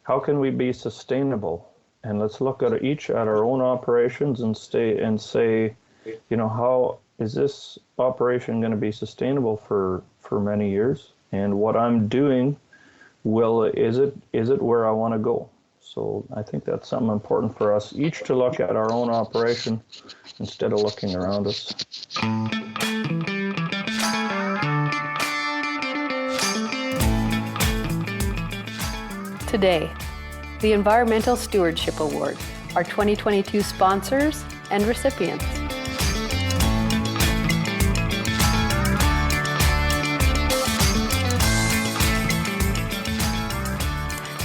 how can we be sustainable? And let's look at our own operations and say, how is this operation going to be sustainable for many years? And what I'm doing, is it where I want to go? So I think that's something important for us each to look at our own operation instead of looking around us. Today, the Environmental Stewardship Award, our 2022 sponsors and recipients.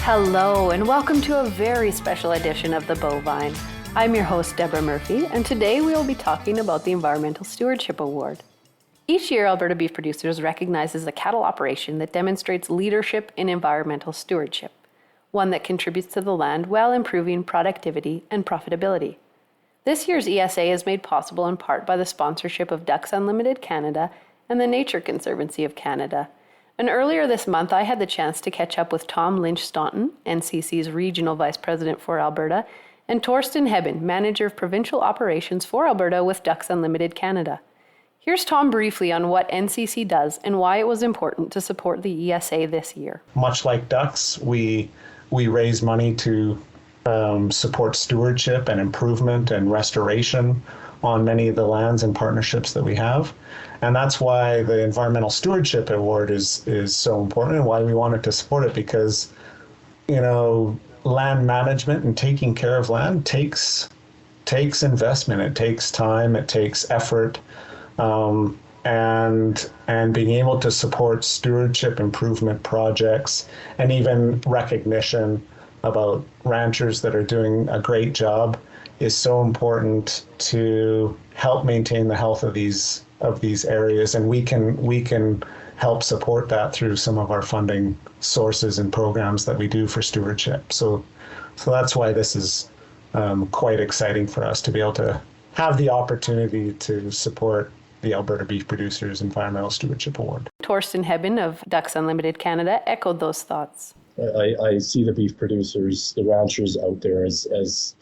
Hello, and welcome to a very special edition of The Bovine. I'm your host, Deborah Murphy, and today we will be talking about the Environmental Stewardship Award. Each year, Alberta Beef Producers recognizes a cattle operation that demonstrates leadership in environmental stewardship, one that contributes to the land while improving productivity and profitability. This year's ESA is made possible in part by the sponsorship of Ducks Unlimited Canada and the Nature Conservancy of Canada. And earlier this month, I had the chance to catch up with Tom Lynch-Staunton, NCC's Regional Vice President for Alberta, and Thorsten Hebben, Manager of Provincial Operations for Alberta with Ducks Unlimited Canada. Here's Tom briefly on what NCC does and why it was important to support the ESA this year. Much like Ducks, we raise money to support stewardship and improvement and restoration on many of the lands and partnerships that we have. And that's why the Environmental Stewardship Award is so important and why we wanted to support it, because, land management and taking care of land takes investment, it takes time, it takes effort, and being able to support stewardship improvement projects and even recognition about ranchers that are doing a great job is so important to help maintain the health of these areas, and we can help support that through some of our funding sources and programs that we do for stewardship. So that's why this is quite exciting for us to be able to have the opportunity to support the Alberta Beef Producers Environmental Stewardship Award. Thorsten Hebben of Ducks Unlimited Canada echoed those thoughts. I see the beef producers, the ranchers out there as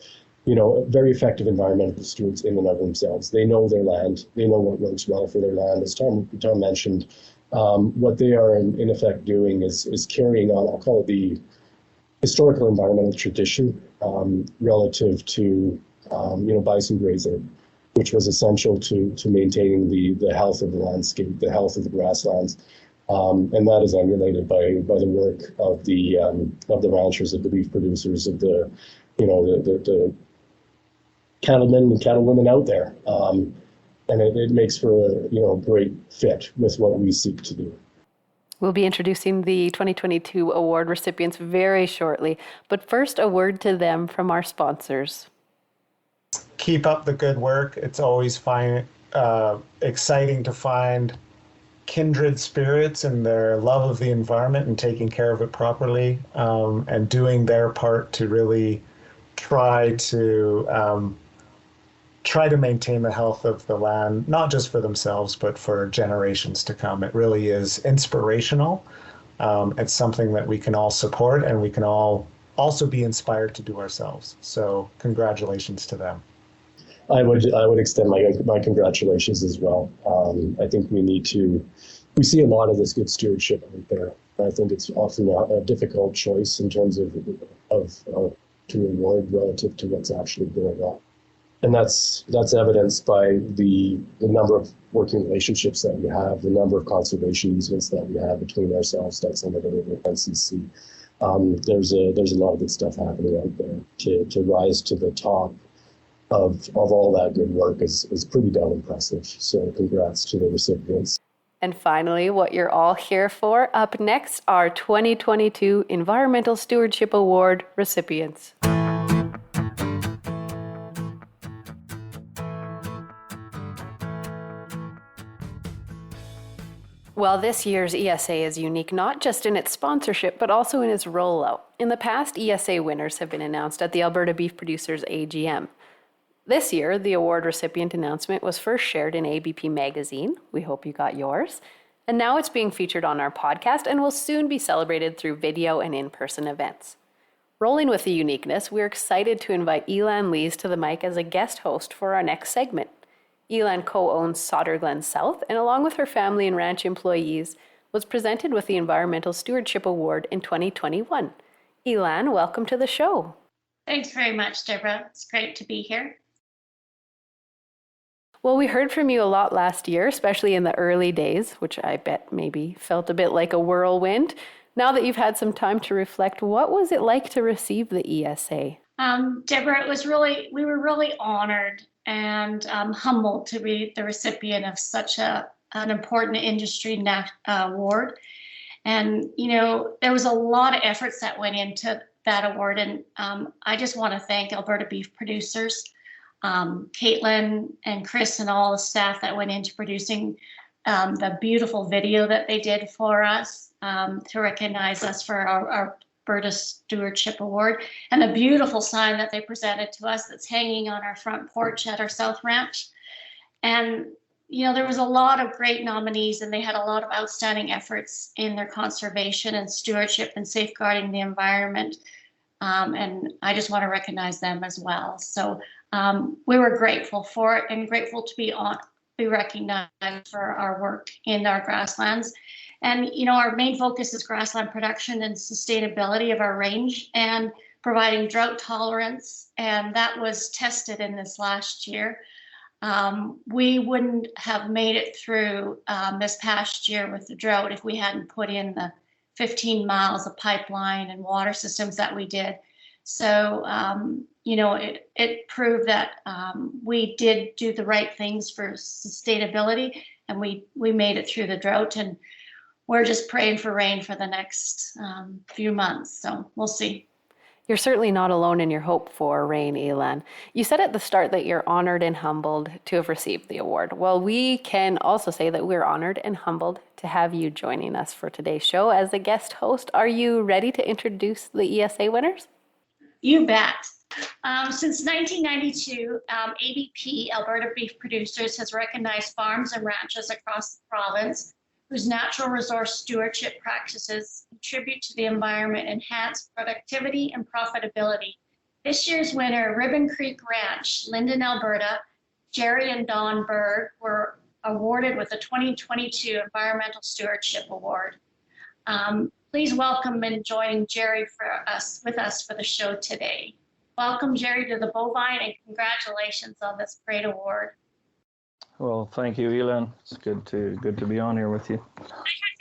very effective environmental stewards in and of themselves. They know their land. They know what works well for their land. As Tom mentioned, what they are in effect doing is carrying on, I'll call it the historical environmental tradition relative to, bison grazing, which was essential to maintaining the health of the landscape, the health of the grasslands. And that is emulated by the work of the ranchers, of the beef producers, of the cattlemen and cattlewomen out there. And it makes for a great fit with what we seek to do. We'll be introducing the 2022 award recipients very shortly, but first a word to them from our sponsors. Keep up the good work. It's always exciting to find kindred spirits and their love of the environment and taking care of it properly, and doing their part to really try to maintain the health of the land, not just for themselves, but for generations to come. It really is inspirational. It's something that we can all support and we can all also be inspired to do ourselves. So congratulations to them. I would extend my congratulations as well. I think we see a lot of this good stewardship out there. I think it's often a difficult choice in terms of to reward relative to what's actually going on. And that's evidenced by the number of working relationships that we have, the number of conservation easements that we have between ourselves, Ducks Unlimited, and NCC. There's a lot of good stuff happening out there. To rise to the top of all that good work is pretty darn impressive. So congrats to the recipients. And finally, what you're all here for, up next, our 2022 Environmental Stewardship Award recipients. Well, this year's ESA is unique not just in its sponsorship, but also in its rollout. In the past, ESA winners have been announced at the Alberta Beef Producers AGM. This year, the award recipient announcement was first shared in ABP Magazine. We hope you got yours. And now it's being featured on our podcast and will soon be celebrated through video and in-person events. Rolling with the uniqueness, we're excited to invite Elan Lees to the mic as a guest host for our next segment. Elan co-owns Sauter Glen South, and along with her family and ranch employees, was presented with the Environmental Stewardship Award in 2021. Elan, welcome to the show. Thanks very much, Deborah. It's great to be here. Well, we heard from you a lot last year, especially in the early days, which I bet maybe felt a bit like a whirlwind. Now that you've had some time to reflect, what was it like to receive the ESA? Deborah, we were really honored and humbled to be the recipient of such an important industry award. And, there was a lot of efforts that went into that award. And I just want to thank Alberta beef producers, Caitlin and Chris and all the staff that went into producing the beautiful video that they did for us to recognize us for our Alberta Stewardship Award, and the beautiful sign that they presented to us that's hanging on our front porch at our South Ranch. And, there was a lot of great nominees, and they had a lot of outstanding efforts in their conservation and stewardship and safeguarding the environment. And I just want to recognize them as well. So we were grateful for it and grateful to be recognized for our work in our grasslands. And, our main focus is grassland production and sustainability of our range and providing drought tolerance. And that was tested in this last year. We wouldn't have made it through this past year with the drought if we hadn't put in the 15 miles of pipeline and water systems that we did. So, it proved that we did do the right things for sustainability, and we made it through the drought, and we're just praying for rain for the next few months. So we'll see. You're certainly not alone in your hope for rain, Elan. You said at the start that you're honored and humbled to have received the award. Well, we can also say that we're honored and humbled to have you joining us for today's show as a guest host. Are you ready to introduce the ESA winners? You bet. Since 1992, ABP, Alberta Beef Producers, has recognized farms and ranches across the province whose natural resource stewardship practices contribute to the environment, enhance productivity and profitability. This year's winner, Ribbon Creek Ranch, Linden, Alberta, Jerry and Don Baerg, were awarded with the 2022 Environmental Stewardship Award. Please welcome and join Jerry with us for the show today. Welcome, Jerry, to the Bovine, and congratulations on this great award. Well, thank you, Elan. It's good to be on here with you. I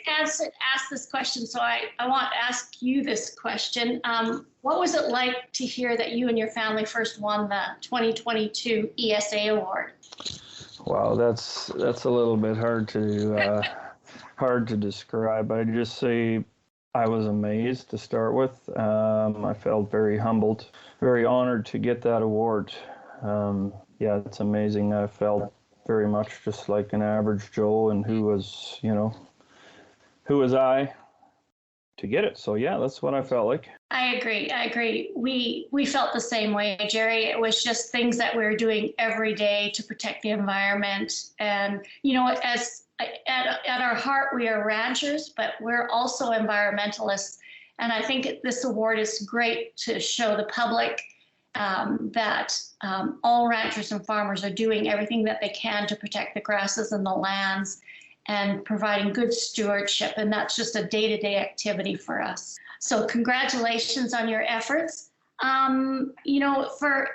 had to ask this question, so I want to ask you this question. What was it like to hear that you and your family first won the 2022 ESA Award? Wow, that's a little bit hard to describe. I'd just say I was amazed to start with. I felt very humbled, very honored to get that award. It's amazing. I felt very much just like an average Joe, and who was I to get it? So yeah, that's what I felt like. I agree. We felt the same way, Jerry. It was just things that we were doing every day to protect the environment. And, as at our heart, we are ranchers, but we're also environmentalists. And I think this award is great to show the public that all ranchers and farmers are doing everything that they can to protect the grasses and the lands and providing good stewardship. And that's just a day-to-day activity for us. So congratulations on your efforts. For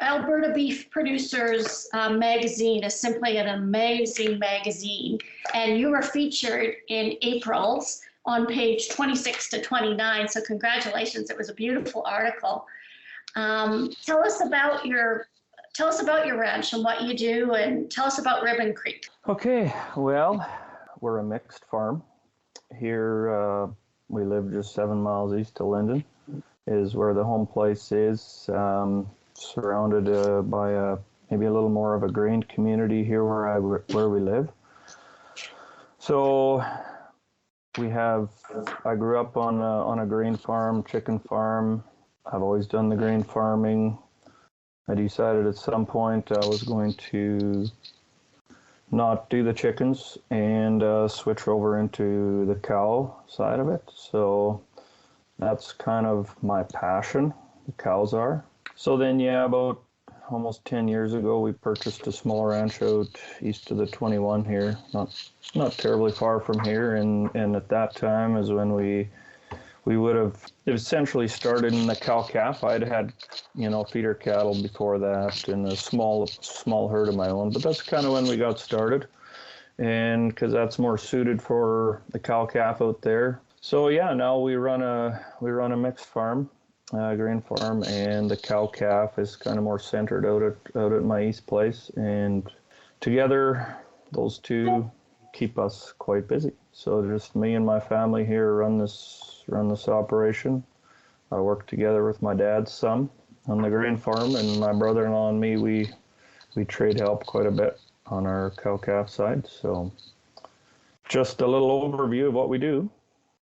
Alberta Beef Producers magazine is simply an amazing magazine. And you were featured in April's on page 26 to 29. So congratulations. It was a beautiful article. Tell us about your ranch and what you do, and tell us about Ribbon Creek. Okay, well, we're a mixed farm. Here we live just 7 miles east of Linden, is where the home place is, surrounded by maybe a little more of a grain community here where we live. So I grew up on a grain farm, chicken farm. I've always done the grain farming. I decided at some point I was going to not do the chickens and switch over into the cow side of it. So That's kind of my passion. The cows are. So then, yeah, about almost 10 years ago, we purchased a small ranch out east of the 21 here, not terribly far from here. And at that time is when we would have essentially started in the cow-calf. I'd had, feeder cattle before that and a small herd of my own. But that's kind of when we got started, and because that's more suited for the cow-calf out there. So yeah, now we run a mixed farm, grain farm, and the cow-calf is kind of more centered out at my east place. And together, those two keep us quite busy. So just me and my family here run this operation. I work together with my dad some on the grain farm, and my brother-in-law and me, we trade help quite a bit on our cow-calf side. So just a little overview of what we do.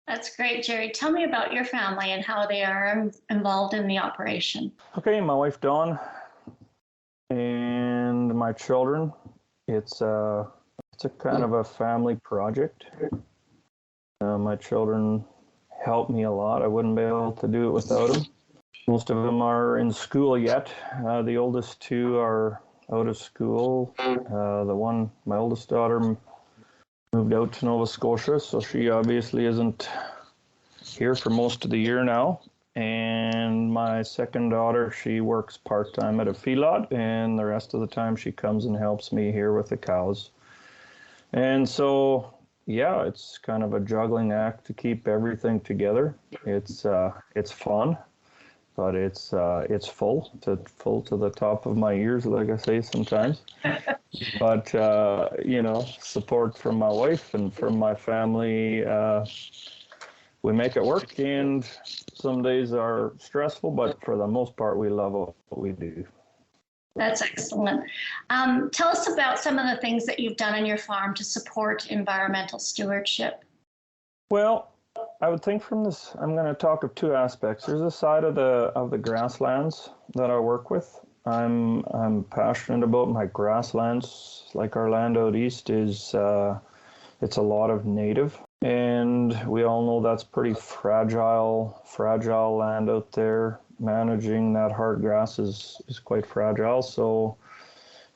That's great, Jerry. Tell me about your family and how they are involved in the operation. Okay, my wife Dawn and my children. It's a kind of a family project. My children help me a lot. I wouldn't be able to do it without them. Most of them are in school yet. The oldest two are out of school. My oldest daughter moved out to Nova Scotia, so she obviously isn't here for most of the year now. And my second daughter, she works part-time at a feedlot, and the rest of the time she comes and helps me here with the cows. And so, yeah, it's kind of a juggling act to keep everything together. It's fun, but it's full to the top of my ears, like I say sometimes. But support from my wife and from my family, we make it work. And some days are stressful, but for the most part, we love what we do. That's excellent. Tell us about some of the things that you've done on your farm to support environmental stewardship. Well, I would think from this, I'm going to talk of two aspects. There's a side of the grasslands that I work with. I'm passionate about my grasslands. Like our land out east it's a lot of native, and we all know that's pretty fragile land out there. Managing that hard grass is quite fragile. So,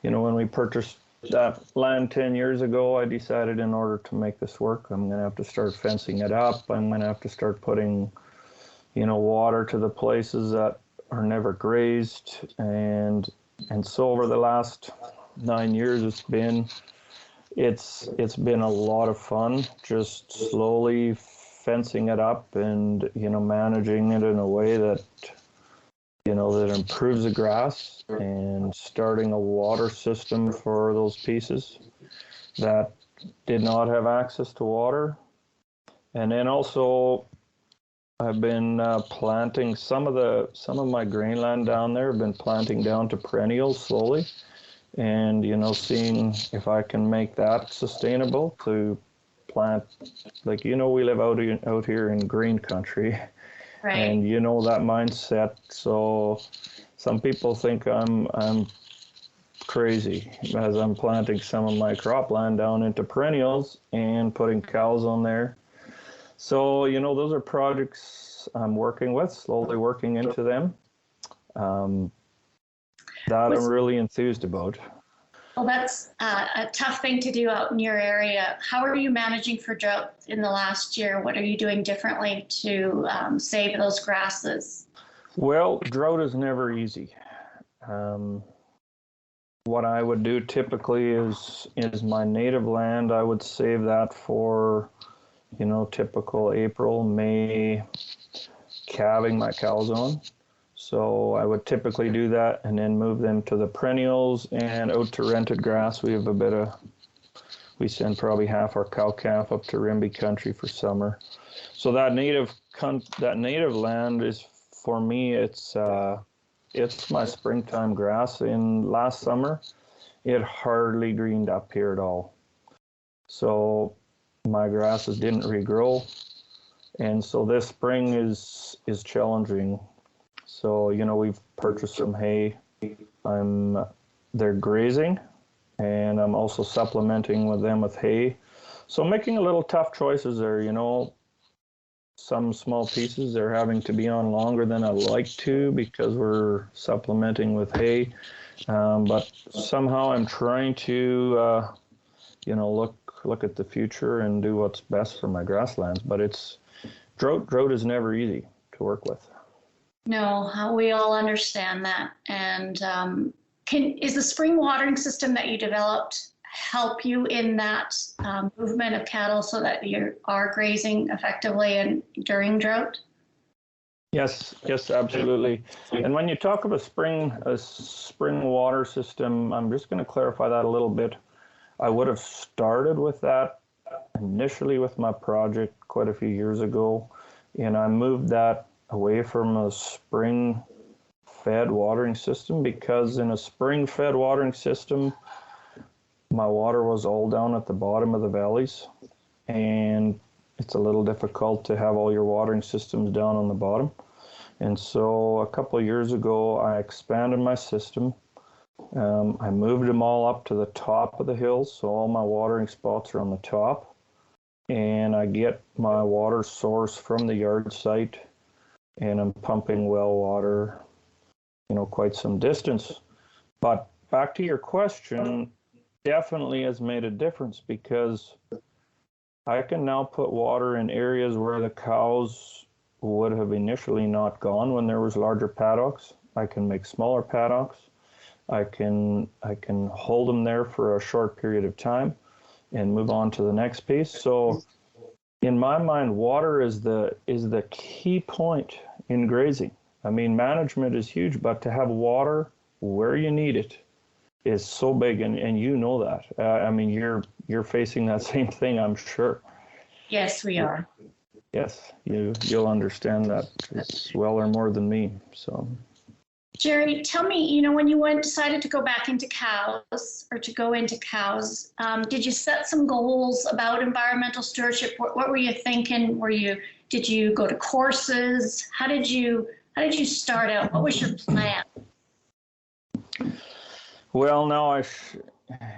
when we purchased that land 10 years ago, I decided in order to make this work, I'm going to have to start fencing it up. I'm going to have to start putting, water to the places that are never grazed. And so over the last 9 years, it's been a lot of fun, just slowly fencing it up and, managing it in a way that that improves the grass, and starting a water system for those pieces that did not have access to water. And then also I've been planting some of my grain land down there. I've been planting down to perennials slowly, and seeing if I can make that sustainable to plant. Like we live out here in green country. Right. And that mindset. So some people think I'm crazy as I'm planting some of my cropland down into perennials and putting cows on there. So those are projects I'm working with, slowly working into them. I'm really enthused about. Well, that's a tough thing to do out in your area. How are you managing for drought in the last year? What are you doing differently to save those grasses? Well, drought is never easy. What I would do typically is my native land, I would save that for, typical April, May calving my cows on. So I would typically do that and then move them to the perennials and out to rented grass. We send probably half our cow-calf up to Rimbey country for summer. So that native land is, for me, it's my springtime grass. In last summer, it hardly greened up here at all. So my grasses didn't regrow. And so this spring is challenging. So, we've purchased some hay. They're grazing, and I'm also supplementing with them with hay. So making a little tough choices there, some small pieces. They're having to be on longer than I like to because we're supplementing with hay. But somehow I'm trying to, look at the future and do what's best for my grasslands. But it's drought is never easy to work with. No, we all understand that. And is the spring watering system that you developed help you in that movement of cattle so that you are grazing effectively and during drought? Yes, absolutely. And when you talk of a spring water system, I'm just going to clarify that a little bit. I would have started with that initially with my project quite a few years ago, and I moved that away from a spring-fed watering system because in a spring-fed watering system, my water was all down at the bottom of the valleys, and it's a little difficult to have all your watering systems down on the bottom. And so a couple of years ago, I expanded my system. I moved them all up to the top of the hills, so all my watering spots are on the top. And I get my water source from the yard site, and I'm pumping well water, quite some distance. But back to your question, definitely has made a difference because I can now put water in areas where the cows would have initially not gone when there was larger paddocks. I can make smaller paddocks. I can hold them there for a short period of time and move on to the next piece. So in my mind, water is the key point in grazing. I mean, management is huge, but to have water where you need it is so big, and you know that. I mean, you're facing that same thing, I'm sure. Yes, we are. Yes, you'll understand that as well or more than me. So, Jerry, tell me, when you decided to go back into cows or to go into cows, did you set some goals about environmental stewardship? What were you thinking? Did you go to courses? How did you start out? What was your plan? Well, now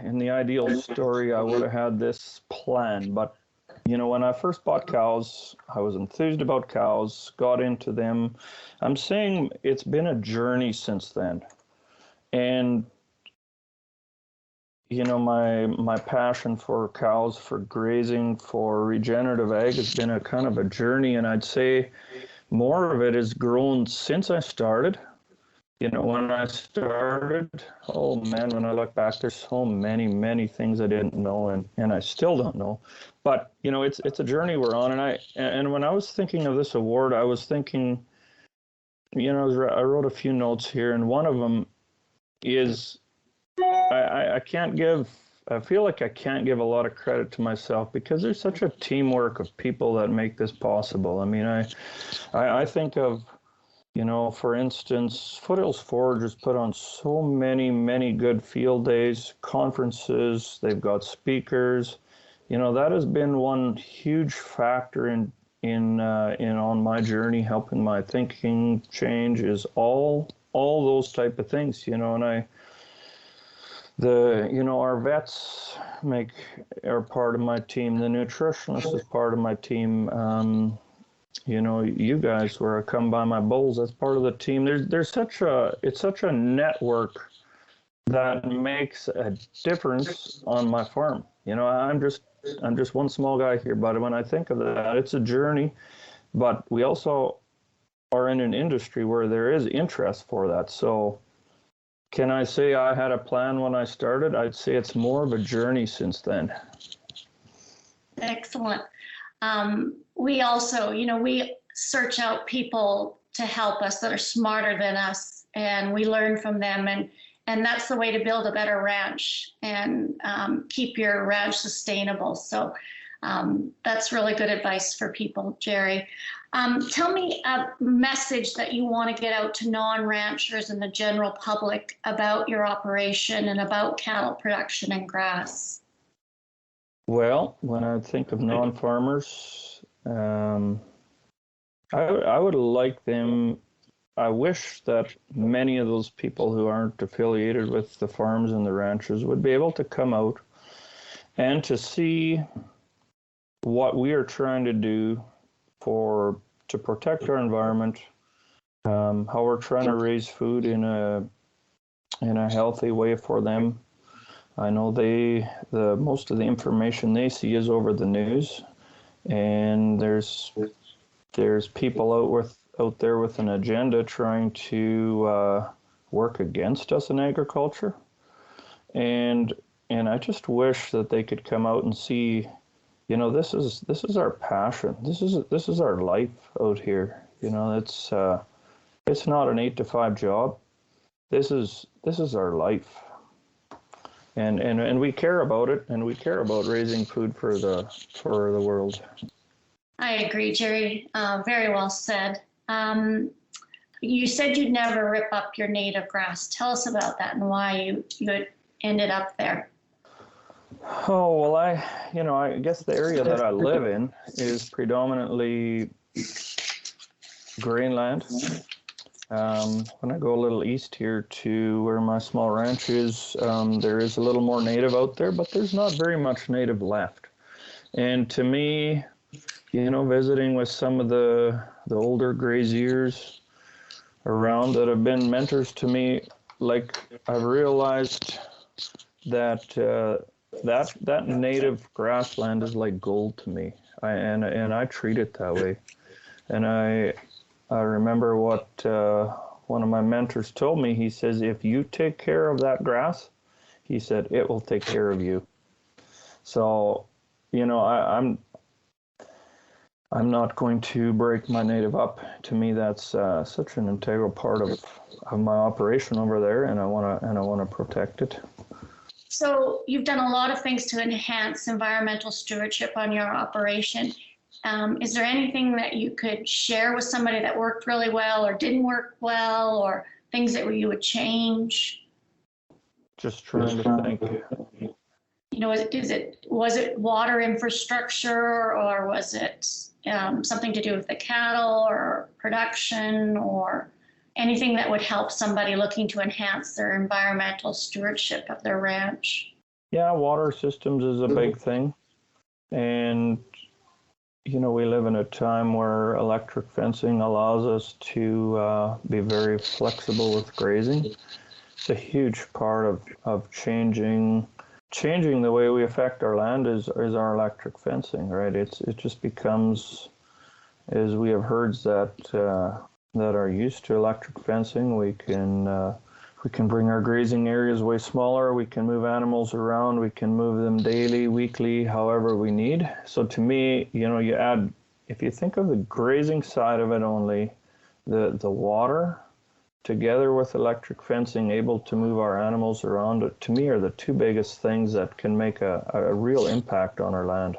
in the ideal story, I would have had this plan, but when I first bought cows, I was enthused about cows, got into them. I'm saying it's been a journey since then. And, my passion for cows, for grazing, for regenerative ag has been a kind of a journey. And I'd say more of it has grown since I started. When I started, oh man, when I look back, there's so many things I didn't know and I still don't know. But, it's a journey we're on. And when I was thinking of this award, I was thinking, I wrote a few notes here, and one of them is I feel like I can't give a lot of credit to myself because there's such a teamwork of people that make this possible. I mean, I think of, for instance, Foothills Forge has put on so many good field days, conferences. They've got speakers. That has been one huge factor in on my journey, helping my thinking change is all those type of things. And our vets are part of my team. The nutritionist is part of my team. You guys, where I come by my bulls, that's part of the team. It's such a network that makes a difference on my farm. I'm just one small guy here, but when I think of that, it's a journey. But we also are in an industry where there is interest for that. So can I say I had a plan when I started? I'd say it's more of a journey since then. Excellent. We also, we search out people to help us that are smarter than us, and we learn from them. And that's the way to build a better ranch and keep your ranch sustainable. So that's really good advice for people, Jerry. Tell me a message that you want to get out to non-ranchers and the general public about your operation and about cattle production and grass. Well, when I think of non-farmers, I would like them. I wish that many of those people who aren't affiliated with the farms and the ranches would be able to come out and to see what we are trying to do to protect our environment, how we're trying to raise food in a healthy way for them. I know most of the information they see is over the news, and there's people out there with an agenda trying to work against us in agriculture, and I just wish that they could come out and see, this is our passion. This is our life out here. It's not an 8-to-5 job. This is our life. And we care about it, and we care about raising food for the world. I agree, Jerry. Very well said. You said you'd never rip up your native grass. Tell us about that and why you ended up there. Oh, well, I guess the area that I live in is predominantly grain land. When I go a little east here to where my small ranch is, there is a little more native out there, but there's not very much native left. And to me, visiting with some of the older graziers around that have been mentors to me, like, I've realized that that native grassland is like gold to me, and I treat it that way. And I remember what one of my mentors told me. He says, if you take care of that grass, he said, it will take care of you. So, I'm not going to break my native up. To me, that's such an integral part of my operation over there, and I want to protect it. So you've done a lot of things to enhance environmental stewardship on your operation. Is there anything that you could share with somebody that worked really well or didn't work well, or things that you would change? Just trying to think. Was it water infrastructure, or was it something to do with the cattle or production, or anything that would help somebody looking to enhance their environmental stewardship of their ranch? Yeah, water systems is a big thing. And we live in a time where electric fencing allows us to be very flexible with grazing. It's a huge part of changing the way we affect our land is our electric fencing, right? It just becomes, as we have herds that are used to electric fencing, we can bring our grazing areas way smaller. We can move animals around. We can move them daily, weekly, however we need. So to me, you add, if you think of the grazing side of it only, the water together with electric fencing, able to move our animals around, to me are the two biggest things that can make a real impact on our land.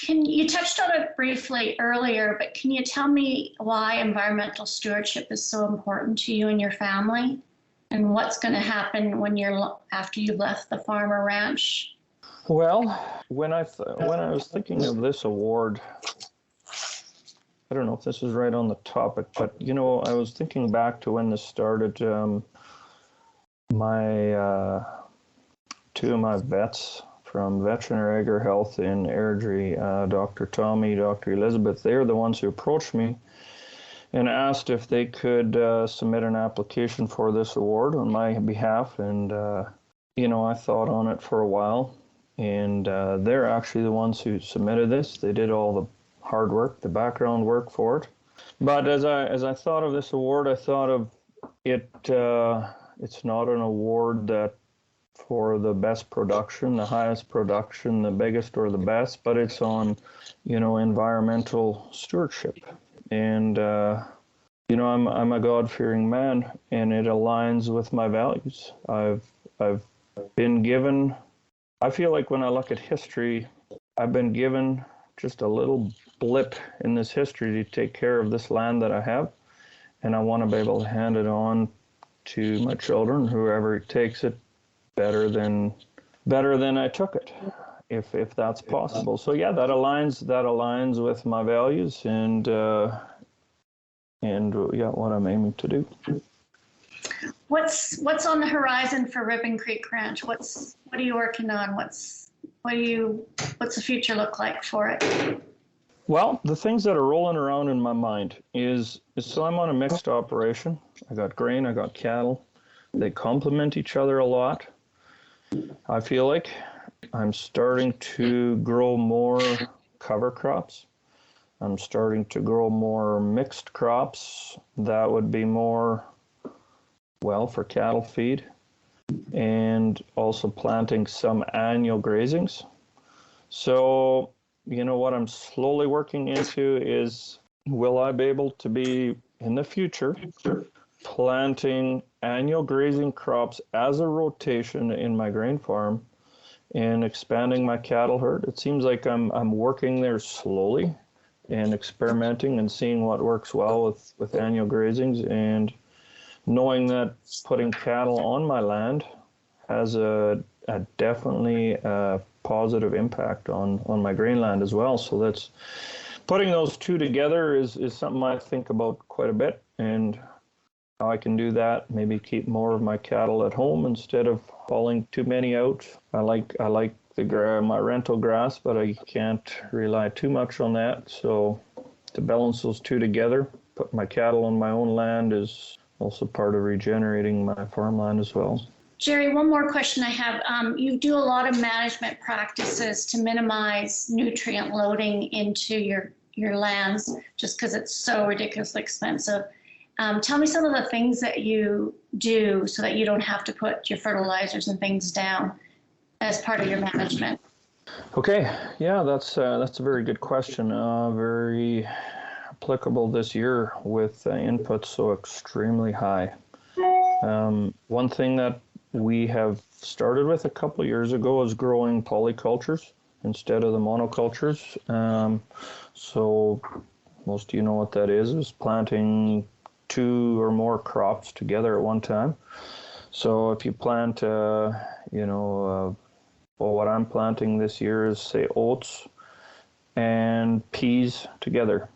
You touched on it briefly earlier, but can you tell me why environmental stewardship is so important to you and your family? And what's going to happen after you've left the farm or ranch? Well, when I was thinking of this award, I don't know if this is right on the topic, but I was thinking back to when this started. My two of my vets from Veterinary Agri Health in Airdrie, Dr. Tommy, Dr. Elizabeth, they're the ones who approached me and asked if they could submit an application for this award on my behalf. And, I thought on it for a while, and they're actually the ones who submitted this. They did all the hard work, the background work for it. But as I thought of this award, I thought of it, it's not an award that for the best production, the highest production, the biggest or the best, but it's on, environmental stewardship. And, I'm a God-fearing man, and it aligns with my values. I've been given, I feel like when I look at history, I've been given just a little blip in this history to take care of this land that I have, and I want to be able to hand it on to my children, whoever takes it, better than I took it, if that's possible. So yeah, that aligns with my values and what I'm aiming to do. What's on the horizon for Ribbon Creek Ranch? What are you working on? What's the future look like for it? Well, the things that are rolling around in my mind is so I'm on a mixed operation. I got grain, I got cattle. They complement each other a lot. I feel like I'm starting to grow more cover crops. I'm starting to grow more mixed crops that would be more, well, for cattle feed, and also planting some annual grazings. So, what I'm slowly working into is, will I be able to be in the future planting annual grazing crops as a rotation in my grain farm and expanding my cattle herd? It seems like I'm working there slowly and experimenting and seeing what works well with annual grazings, and knowing that putting cattle on my land has a definitely positive impact on my grain land as well. So that's putting those two together is something I think about quite a bit, and how I can do that. Maybe keep more of my cattle at home instead of hauling too many out. I like my rental grass, but I can't rely too much on that. So to balance those two together, put my cattle on my own land is also part of regenerating my farmland as well. Jerry, one more question I have. You do a lot of management practices to minimize nutrient loading into your lands just because it's so ridiculously expensive. Tell me some of the things that you do so that you don't have to put your fertilizers and things down as part of your management. Okay, yeah, that's a very good question. Very applicable this year with inputs so extremely high. One thing that we have started with a couple of years ago is growing polycultures instead of the monocultures. So most of you know what that is planting 2 or more crops together at one time. So if you plant, what I'm planting this year is, say, oats and peas together.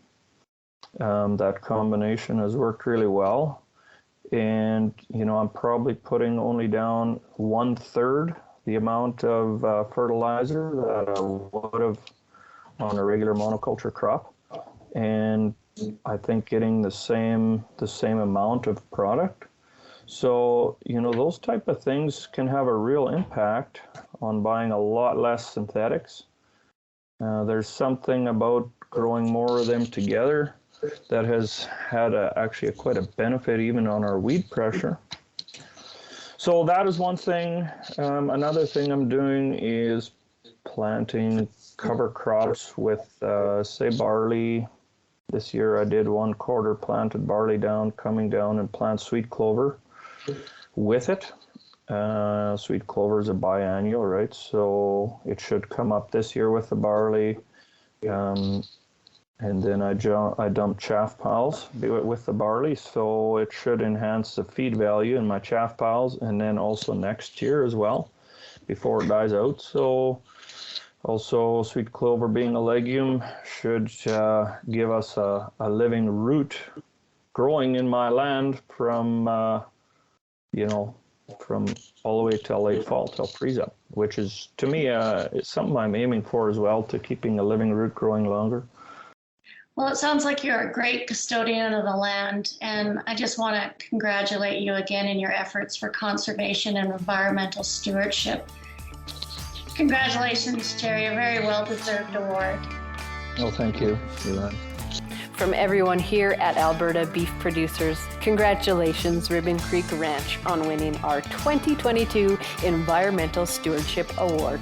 That combination has worked really well. And, I'm probably putting only down 1/3 the amount of fertilizer that I would have on a regular monoculture crop. And I think getting the same amount of product. So, those type of things can have a real impact on buying a lot less synthetics. There's something about growing more of them together that has had actually quite a benefit even on our weed pressure. So that is one thing. Another thing I'm doing is planting cover crops with, say, barley. This year I did 1/4 planted barley down, coming down and plant sweet clover with it. Sweet clover is a biannual, right? So it should come up this year with the barley. And then I dump chaff piles with the barley, so it should enhance the feed value in my chaff piles, and then also next year as well, before it dies out. So also sweet clover being a legume should give us a living root growing in my land from all the way till late fall, till freeze up, which is, to me, it's something I'm aiming for as well, to keeping a living root growing longer. Well, it sounds like you're a great custodian of the land, and I just want to congratulate you again in your efforts for conservation and environmental stewardship. Congratulations, Jerry, a very well-deserved award. Oh, thank you, Elan. From everyone here at Alberta Beef Producers, congratulations Ribbon Creek Ranch on winning our 2022 Environmental Stewardship Award.